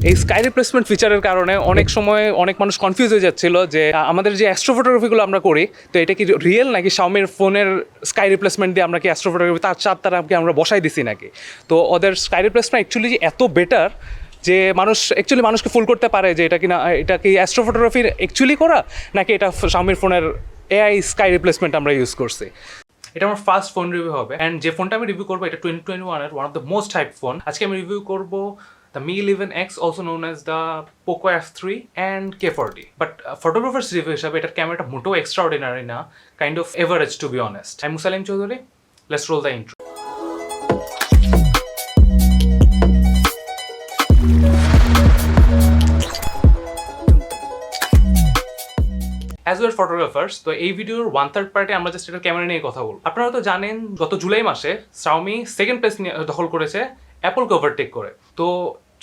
এই sky replacement ফিচারের কারণে অনেক সময় অনেক মানুষ কনফিউজ হয়ে যাচ্ছিল যে আমাদের যে অ্যাস্ট্রো ফটোগ্রাফিগুলো আমরা করি, তো এটা কি রিয়েল নাকি Xiaomi ফোনের স্কাই রিপ্লেসমেন্ট দিয়ে আমরা কি অ্যাস্ট্রো ফটোগ্রাফি তার চার তারা কি আমরা বসাই দিছি নাকি। তো ওদের স্কাই রিপ্লেসমেন্ট অ্যাকচুয়ালি এত বেটার যে মানুষকে ফুল করতে পারে যে এটা কি অ্যাস্ট্রো ফটোগ্রাফির অ্যাকচুয়ালি করা নাকি এটা Xiaomi ফোনের এআই স্কাই রিপ্লেসমেন্ট আমরা ইউজ করছি। এটা আমার ফার্স্ট ফোন রিভিউ হবে, অ্যান্ড যে ফোনটা আমি রিভিউ করবো এটা 2021-এর one of the most hype phone. আজকে আমি রিভিউ করবো the Mi11x, also known as the Poco F3 and K40. But photographers review হিসাবে এটার ক্যামেরাটা মোটেও এক্সট্রাঅর্ডিনারি না, kind of average to be honest. আমি Musalim Chowdhury, let's roll the intro. As well photographers, তো এই ভিডিওর 1/3 পার্টে আমরা জাস্ট এটার ক্যামেরা নিয়ে কথা বলবো। আপনারা তো জানেন গত জুলাই মাসে Xiaomi সেকেন্ড প্লেস দখল করেছে অ্যাপল ওভারটেক করে। তো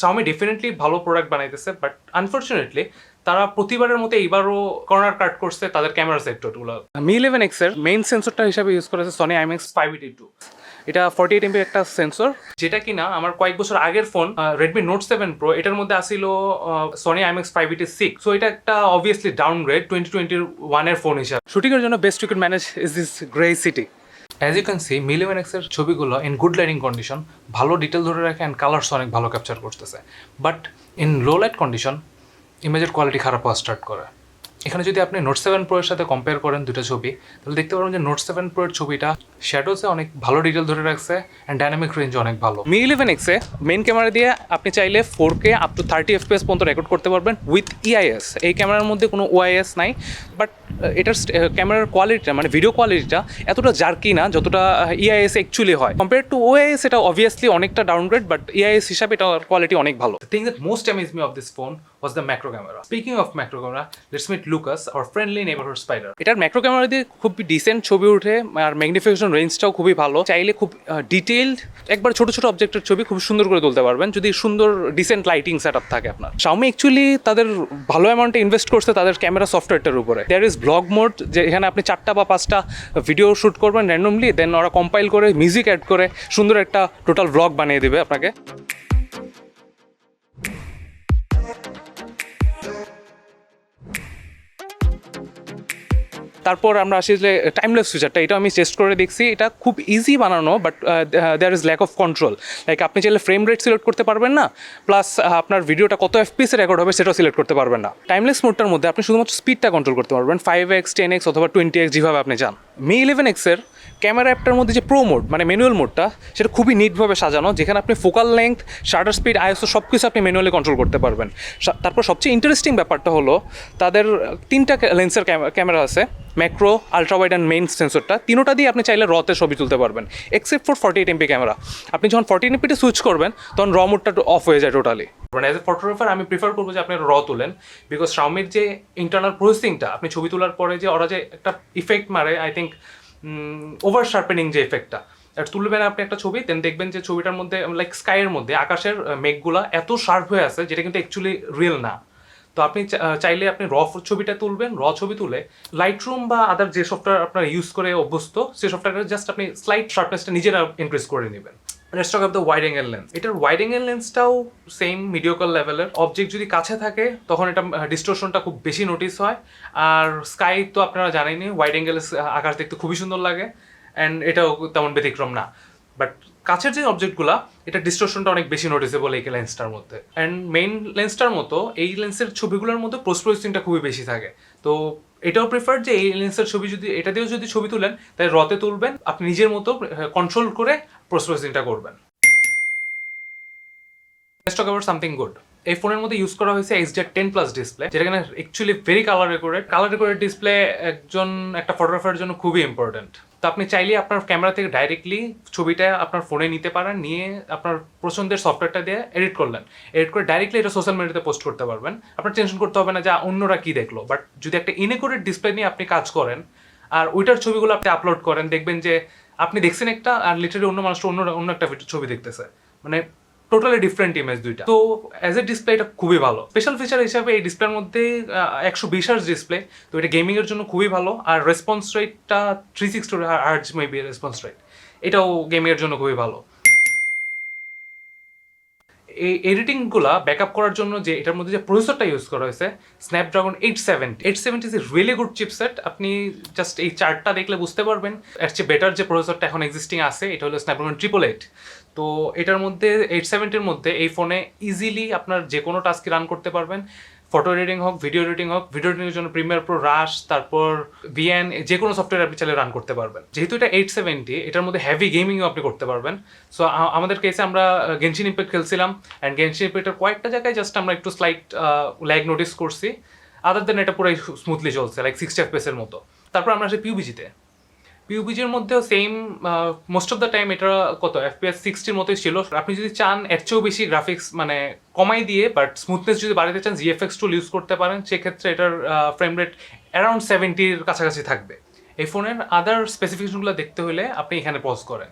Xiaomi ডেফিনেটলি ভালো প্রোডাক্ট বানাইতেছে, বাট আনফর্চুনেটলি তারা প্রতিবারের মতো এইবারও কর্নার কাট করছে তাদের ক্যামেরা সেক্টরগুলো। Mi11x এর মেইন সেন্সরটা হিসাবে ইউজ করেছে Sony IMX582। এটা 48 MP একটা সেন্সর, যেটা কিনা আমার কয়েক বছর আগের ফোন Redmi Note 7 Pro এটার মধ্যে আসিল Sony IMX586। সো এটা একটা অবভিয়াসলি ডাউনগ্রেড 2021 এর ফোন হিসাবে। শুটিং এর জন্য best you can manage is this grey city. As you can see Mi11x এর ছবিগুলো ইন গুড লাইটিং কন্ডিশন, ভালো ডিটেল ধরে রাখে অ্যান্ড কালার্স অনেক ভালো ক্যাপচার করতেছে। But in low light condition ইমেজের কোয়ালিটি খারাপ হওয়া স্টার্ট করে। এখানে যদি আপনি Note 7 Pro এর সাথে কম্পেয়ার করেন দুটো ছবি, তাহলে দেখতে পারবেন যে Note 7 Pro এর ছবিটা শ্যাডোসে অনেক ভালো ডিটেল ধরে রাখছে অ্যান্ড ডাইনামিক রেঞ্জ অনেক ভালো। Mi11x এ মেইন ক্যামেরা দিয়ে আপনি চাইলে 4K আপ টু 30 FPS পর্যন্ত রেকর্ড করতে পারবেন উইথ EIS। এই ক্যামেরার মধ্যে কোনো OIS নাই, বাট এটার ক্যামেরার কোয়ালিটিটা মানে ভিডিও কোয়ালিটিটা এতটা জার্কি না যতটা EIS অ্যাকচুয়ালি হয়। কম্পেয়ার টু OIS এটা অবভিয়াসলি অনেকটা ডাউনগ্রেড, বাট EIS হিসাবে এটার কোয়ালিটি অনেক ভালো। The thing that most amazed me of this phone was the macro camera. Speaking of macro camera, let's meet Lucas, our friendly neighborhood spider. এটার macro camera দিয়ে খুব dissent ছবি ওঠে আর magnification রেঞ্জটাও খুবই ভালো। চাইলে খুব ডিটেইলড একবার ছোট ছোট অবজেক্টের ছবি খুব সুন্দর করে তুলতে পারবেন যদি সুন্দর ডিসেন্ট লাইটিং সেট আপ থাকে আপনার। Xiaomi অ্যাকচুয়ালি তাদের ভালো অ্যামাউন্টে ইনভেস্ট করছে তাদের ক্যামেরা সফটওয়্যারটার উপরে। দেয়ার ইজ ব্লগ মোড, যে এখানে আপনি 4টা বা 5টা ভিডিও শ্যুট করবেন র্যান্ডমলি, দেন ওরা কম্পাইল করে মিউজিক অ্যাড করে সুন্দর একটা টোটাল ব্লগ বানিয়ে দেবে আপনাকে। তারপর আমরা আসি যে টাইমলেস ফিচারটা, এটা আমি টেস্ট করে দেখছি, এটা খুব ইজি বানানো, but there is lack of control. Like আপনি চাইলে ফ্রেম রেট সিলেক্ট করতে পারবেন না, প্লাস আপনার ভিডিওটা কত FPS রেকর্ড হবে সেটাও সিলেক্ট করতে পারবেন না। টাইমলেস মোডটার মধ্যে আপনি শুধুমাত্র স্পিডটা কন্ট্রোল করতে পারবেন 5x 10x অথবা 20x যেভাবে আপনি চান। Mi11x এর ক্যামেরা অ্যাপটার মধ্যে যে প্রো মোড মানে ম্যানুয়াল মোডটা, সেটা খুবই নিটভাবে সাজানো, যেখানে আপনি focal length, shutter speed, ISO সব কিছু আপনি ম্যানুয়ালি কন্ট্রোল করতে পারবেন। তারপর সবচেয়ে ইন্টারেস্টিং ব্যাপারটা হলো তাদের 3টা লেন্সের ক্যামেরা আছে, macro, ultra wide and main সেন্সরটা। তিনোটা দিয়ে আপনি চাইলে রতে ছবি তুলতে পারবেন, এক্সেপ্ট ফর 48 MP ক্যামেরা। আপনি যখন 14 MP সুইচ করবেন তখন র মোডটা অফ হয়ে যায় টোটালি। মানে অ্যাজ এ ফটোগ্রাফার আমি প্রিফার করবো যে আপনি র তুলেন, বিকজ Xiaomiর যে ইন্টারনাল প্রসেসিংটা আপনি ছবি তোলার পরে যে ওরা যে একটা ইফেক্ট মারে, আই থিঙ্ক ওভার শার্পেনিং যে ইফেক্টটা, আর তুলবেন আপনি একটা ছবি, দেন দেখবেন যে ছবিটার মধ্যে লাইক স্কাইয়ের মধ্যে আকাশের মেঘগুলা এত শার্প হয়ে আছে যেটা কিন্তু অ্যাকচুয়ালি রিয়েল না। তো আপনি চাইলে আপনি র ছবিটা তুলবেন, র ছবি তুলে লাইটরুম বা আদার যে সফটওয়্যার আপনার ইউজ করে অভ্যস্ত সেই সফটওয়্যারটা জাস্ট আপনি স্লাইট শার্পনেসটা নিজেরা ইনক্রিজ করে নেবেন। Let's talk of the wide angle lens. এটার ওয়াইড অ্যাঙ্গেল লেন্সটাও সেম মিডিওকাল লেভেলের। অবজেক্ট যদি কাছে থাকে তখন এটা ডিস্টোরশনটা খুব বেশি নোটিস হয়, আর স্কাই তো আপনারা জানেনই ওয়াইড অ্যাঙ্গেল আকাশ দেখতে খুবই সুন্দর লাগে, অ্যান্ড এটাও তেমন ব্যতিক্রম না। বাট কাছের যে অবজেক্টগুলো এটা ডিস্টোরশনটা অনেক বেশি নোটিসেবল এই লেন্সটার মধ্যে। অ্যান্ড মেইন লেন্সটার মতো এই লেন্সের ছবিগুলোর মধ্যে পোস্ট প্রসেসিংটা খুবই বেশি থাকে। তো এটাও প্রিফার যে এই লেন্সের ছবি যদি এটা দিয়েও যদি ছবি তুলেন তাই রতে তুলবেন, আপনি নিজের মতো কন্ট্রোল করে পোস্ট প্রসেসিংটা করবেন। Let's talk about something good. এই ফোনের মধ্যে ইউজ করা হয়েছে XDR10+ ডিসপ্লে, যেটা কিনা actually very colour recorded display একটা ফটোগ্রাফারের জন্য খুবই ইম্পর্টেন্ট। তো আপনি চাইলে আপনার ক্যামেরা থেকে ডাইরেক্টলি ছবিটা আপনার ফোনে নিতে পারেন, নিয়ে আপনার পছন্দের সফটওয়্যারটা দিয়ে এডিট করে ডাইরেক্টলি এটা সোশ্যাল মিডিয়াতে পোস্ট করতে পারবেন। আপনার টেনশন করতে হবে না যে অন্যরা কি দেখলো। বাট যদি একটা ইনএকোরেড ডিসপ্লে নিয়ে আপনি কাজ করেন আর ওইটার ছবিগুলো আপনি আপলোড করেন, দেখবেন যে আপনি দেখছেন একটা আর লিটারালি অন্য মানুষটা অন্য একটা ছবি দেখতেছে, মানে টোটালি ডিফারেন্ট ইমেজ দুইটা। তো অ্যাজ এ ডিসপ্লে এটা খুবই ভালো। স্পেশাল ফিচার হিসাবে এই ডিসপ্লের মধ্যে 120 হার্জ ডিসপ্লে, তো এটা গেমিং এর জন্য খুবই ভালো। আর রেসপন্স রেটটা 360 হার্জ মেবি রেসপন্স রেট, এটাও গেমিং এর জন্য খুবই ভালো। এই এডিটিংগুলা ব্যাকআপ করার জন্য যে এটার মধ্যে যে প্রসেসরটা ইউজ করা হয়েছে Snapdragon 870 is a really good chipset. আপনি জাস্ট এই চার্টটা দেখলে বুঝতে পারবেন এর চেয়ে বেটার যে প্রসেসরটা এখন এক্সিস্টিং আছে এটা হলো স্ন্যাপড্রাগন 888। তো এটার মধ্যে 870-র মধ্যে এই ফোনে ইজিলি আপনার যে কোনো টাস্ক রান করতে পারবেন, ফটো এডিটিং হোক, ভিডিও এডিটিং হোক। ভিডিও এডিটিংয়ের জন্য প্রিমিয়ার প্রো, রাশ, তারপর ভিএন, যে কোনো সফটওয়্যার আপনি চাইলে রান করতে পারবেন। যেহেতু এটা 870, এটার মধ্যে হেভি গেমিংও আপনি করতে পারবেন। সো আমাদের কেসে আমরা গেনশিন ইম্প্যাক্ট খেলছিলাম, অ্যান্ড গেনশিন ইম্প্যাক্টের কয়েকটা জায়গায় জাস্ট আমরা একটু স্লাইট ল্যাগ নোটিস করছি। আদার দেন এটা পুরো স্মুথলি চলছে, লাইক 60 FPS এর মতো। তারপর আমরা আসি পিউবিজিতে। পিউবিজির মধ্যেও same, most of the time এটা কত FPS 60-র মতোই ছিল। আপনি যদি চান এর চেয়েও বেশি গ্রাফিক্স মানে কমাই দিয়ে বাট স্মুথনেস যদি বাড়াতে চান, জিএফএক্স টুল ইউজ করতে পারেন, সেক্ষেত্রে এটার ফ্রেম রেট অ্যারাউন্ড 70-র কাছাকাছি থাকবে। এই ফোনের আদার স্পেসিফিকেশনগুলো দেখতে হলে আপনি এখানে পজ করেন।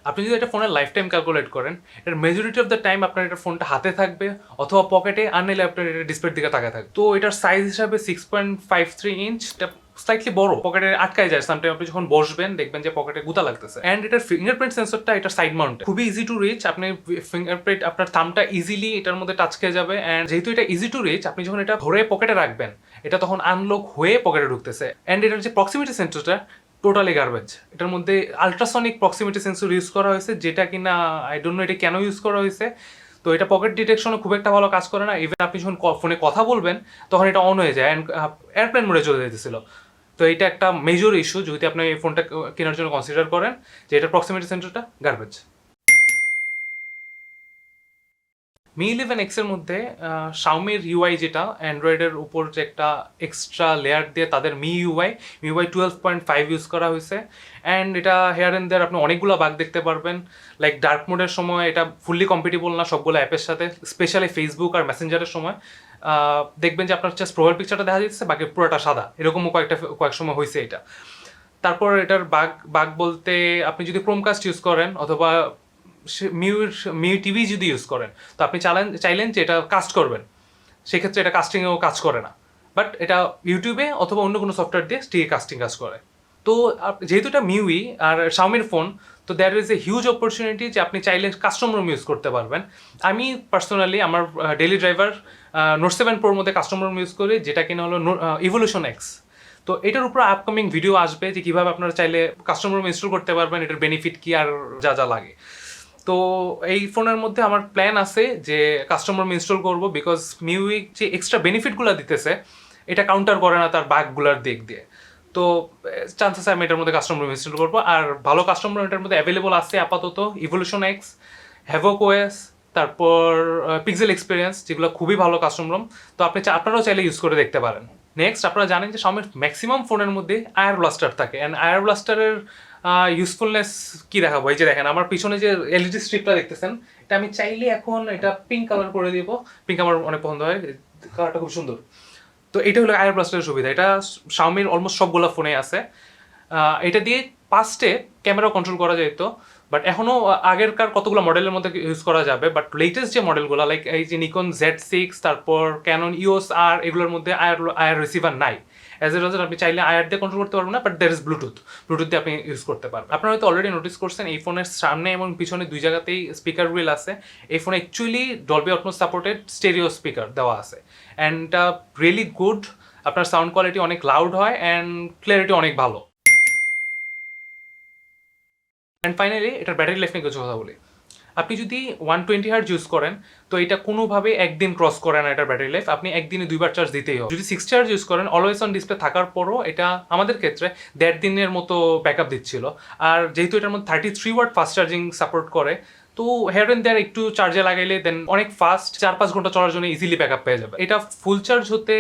আপনি যদি এটা ফোনের লাইফ টাইম ক্যালকুলেট করেন, এটার মেজরিটি অফ দ্য টাইম আপনার এটা ফোনটা হাতে থাকবে অথবা পকেটে, আর নাইলে আপনার এটা ডিসপ্লের দিকে তাকায় থাকবে। তো এটার সাইজ হিসাবে 6.53 ইঞ্চ, এটা স্লাইটলি বড়, পকেটে আটকায় যায় সামটাইম। আপনি যখন বসবেন দেখবেন যে পকেটে গুতা লাগতেছে। অ্যান্ড এটার ফিঙ্গারপ্রিন্ট সেন্সরটা এটার সাইড মাউন্টে, খুবই ইজি টু রিচ। আপনি ফিঙ্গারপ্রিন্ট আপনার থামটা ইজিলি এটার মধ্যে টাচ খেয়ে যাবে। অ্যান্ড যেহেতু এটা ইজি টু রিচ, আপনি যখন এটা ধরে পকেটে রাখবেন এটা তখন আনলক হয়ে পকেটে ঢুকতেছে। অ্যান্ড এটার যে প্রক্সিমিটি সেন্সরটা টোটালি গার্বেজ। এটার মধ্যে আলট্রাসনিক প্রক্সিমিটি সেন্সর ইউজ করা হয়েছে, যেটা কিনা আই ডোন্ট নো এটা কেন ইউজ করা হয়েছে। তো এটা পকেট ডিটেকশনও খুব একটা ভালো কাজ করে না। ইভেন আপনি যখন ফোনে কথা বলবেন তখন এটা অন হয়ে যায়, অ্যান্ড এয়ারপ্লেন মোডে চলে যেতেছিল। তো এটা একটা মেজর ইস্যু যদি আপনি এই ফোনটা কেনার জন্য কনসিডার করেন, যে এটার প্রক্সিমিটি সেন্সরটা গার্বেজ। Mi11x এর মধ্যে Xiaomiর ইউআই, যেটা অ্যান্ড্রয়েডের উপর যে একটা এক্সট্রা লেয়ার দিয়ে তাদের MIUI 12.5 ইউজ করা হয়েছে। অ্যান্ড এটা হেয়ার অ্যান্ড দেয়ার আপনি অনেকগুলো বাগ দেখতে পারবেন। লাইক ডার্ক মোডের সময় এটা ফুললি কম্পিটেবল না সবগুলো অ্যাপের সাথে, স্পেশালি ফেসবুক আর মেসেঞ্জারের সময় দেখবেন যে আপনার জাস্ট প্রোফাইল পিকচারটা দেখা যাচ্ছে, বাকি পুরোটা সাদা। এরকমও কয়েক সময় হয়েছে এটা। তারপর এটার বাগ বলতে আপনি যদি ক্রোমকাস্ট ইউজ করেন অথবা মিউ টিভি যদি ইউজ করেন, তো আপনি চাইলেন যে এটা কাস্ট করবেন, সেক্ষেত্রে এটা কাস্টিংয়েও কাজ করে না। বাট এটা ইউটিউবে অথবা অন্য কোনো সফটওয়্যার দিয়ে ঠিকই কাস্টিং কাজ করে। তো যেহেতু এটা মিউই আর শাওমির ফোন, তো there is a huge opportunity যে আপনি চাইলে কাস্টম রুম ইউজ করতে পারবেন। আমি পার্সোনালি আমার ডেইলি ড্রাইভার নোট 7 প্রোর মধ্যে কাস্টম রুম ইউজ করি, যেটা কিনা হলো ইভলিউশন এক্স। তো এটার উপর আপকামিং ভিডিও আসবে যে কীভাবে আপনারা চাইলে কাস্টম রুম ইনস্টল করতে পারবেন, এটার বেনিফিট কী আর যা যা লাগে। তো এই ফোনের মধ্যে আমার প্ল্যান আছে যে কাস্টমার রুম ইনস্টল করবো, বিকজ মিউই যে এক্সট্রা বেনিফিটগুলো দিতেছে এটা কাউন্টার করে না তার বাগগুলার দিক দিয়ে। তো চান্সেস আমি এটার মধ্যে কাস্টমার রুম ইনস্টল করবো। আর ভালো কাস্টমার রুম এটার মধ্যে অ্যাভেলেবল আছে আপাতত ইভলিউশন এক্স, হ্যাভোক ওএস, তারপর পিক্সেল এক্সপিরিয়েন্স, যেগুলো খুবই ভালো কাস্টমার রুম। তো আপনারাও চাইলে ইউজ করে দেখতে পারেন। নেক্সট, আপনারা জানেন যে Xiaomiর ম্যাক্সিমাম ফোনের মধ্যে আয়ার ব্লাস্টার থাকে, অ্যান্ড আয়ার ব্লাস্টারের ইউজফুলনেস কি দেখাবো? এই যে দেখেন আমার পিছনে যে এলইডি স্ট্রিপটা দেখতেছেন, এটা আমি চাইলে এখন এটা পিঙ্ক কালার করে দিব। পিঙ্ক আমার অনেক পছন্দ হয়, কালারটা খুব সুন্দর। তো এটা হলো আয়ার ব্লাস্টারের সুবিধা। এটা Xiaomiর অলমোস্ট সবগুলো ফোনে আছে। এটা দিয়ে পাস্টে ক্যামেরা কন্ট্রোল করা যেত, বাট এখনও আগেরকার কতগুলো মডেলের মধ্যে ইউজ করা যাবে। বাট লেটেস্ট যে মডেলগুলো লাইক এই যে নিকন Z6, তারপর ক্যানন ইওস আর, এগুলোর মধ্যে আয়ার রিসিভার নাই। অ্যাজ এ রেজাল্ট আপনি চাইলে আয়ার দিয়ে কন্ট্রোল করতে পারবেন না, বাট দের ইজ ব্লুটুথ দিয়ে আপনি ইউজ করতে পারবেন। আপনারা হয়তো অলরেডি নোটিস করছেন এই ফোনের সামনে এবং পিছনে দুই জায়গাতেই স্পিকার হুইল আছে। এই ফোনে actually Dolby Atmos supported stereo speaker দেওয়া আছে, অ্যান্ড এটা রিয়েলি গুড। আপনার সাউন্ড কোয়ালিটি অনেক লাউড হয় অ্যান্ড ক্লিয়ারিটি অনেক ভালো। অ্যান্ড ফাইনালি এটার ব্যাটারি লাইফ নিয়ে কিছু কথা বলি। আপনি যদি 120 হার্জ ইউজ করেন, তো এটা কোনোভাবে একদিন ক্রস করে না এটার ব্যাটারি লাইফ। আপনি একদিনে 2বার চার্জ দিতেই হবে। যদি 60 হার্জ ইউজ করেন, অলওয়েজ অন ডিসপ্লে থাকার পরও এটা আমাদের ক্ষেত্রে 1.5 দিনের মতো ব্যাকআপ দিচ্ছিল। আর যেহেতু এটার মধ্যে 33 ওয়াট ফাস্ট চার্জিং সাপোর্ট করে, তো হেয়ার অ্যান্ড দেয়ার একটু চার্জে লাগাইলে দেন অনেক ফাস্ট 4-5 ঘন্টা চলার জন্য ইজিলি ব্যাকআপ পেয়ে যাবে। এটা ফুল চার্জ হতে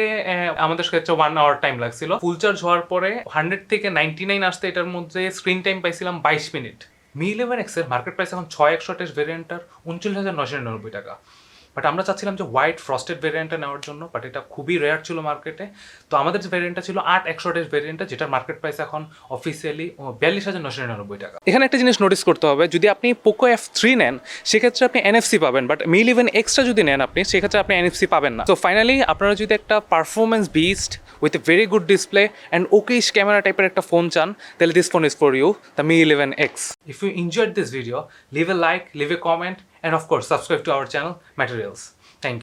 আমাদের ক্ষেত্রে 1 আওয়ার টাইম লাগছিল। ফুল চার্জ হওয়ার পরে 100 থেকে 99 আসতে এটার মধ্যে স্ক্রিন টাইম পাইছিলাম 22 মিনিট। Mi11x এর মার্কেট প্রাইস এখন 6 128 ভেরিয়েন্টার 39,999 টাকা। বাট আমরা চাচ্ছিলাম যে হোয়াইট ফ্রস্টেড ভেরিয়েন্টটা নেওয়ার জন্য, বাট এটা খুবই রেয়ার ছিল মার্কেটে। তো আমাদের যে ভেরিয়েন্টটা ছিল 8/128 ভেরিয়েন্টটা, যেটার মার্কেট প্রাইস এখন অফিসিয়ালি 42,999 টাকা। এখানে একটা জিনিস নোটিস করতে হবে, যদি আপনি পোকো F3 নেন সেক্ষেত্রে আপনি NFC পাবেন, বাট Mi11X-টা যদি নেন আপনি সেক্ষেত্রে আপনি NFC পাবেন না। তো ফাইনালি আপনারা যদি একটা performance beast with a very good display and okayish camera টাইপের একটা ফোন চান, তাহলে this phone is for you, the Mi11X. If you enjoyed this video, leave a like, leave a comment, and of course subscribe to our channel Materials.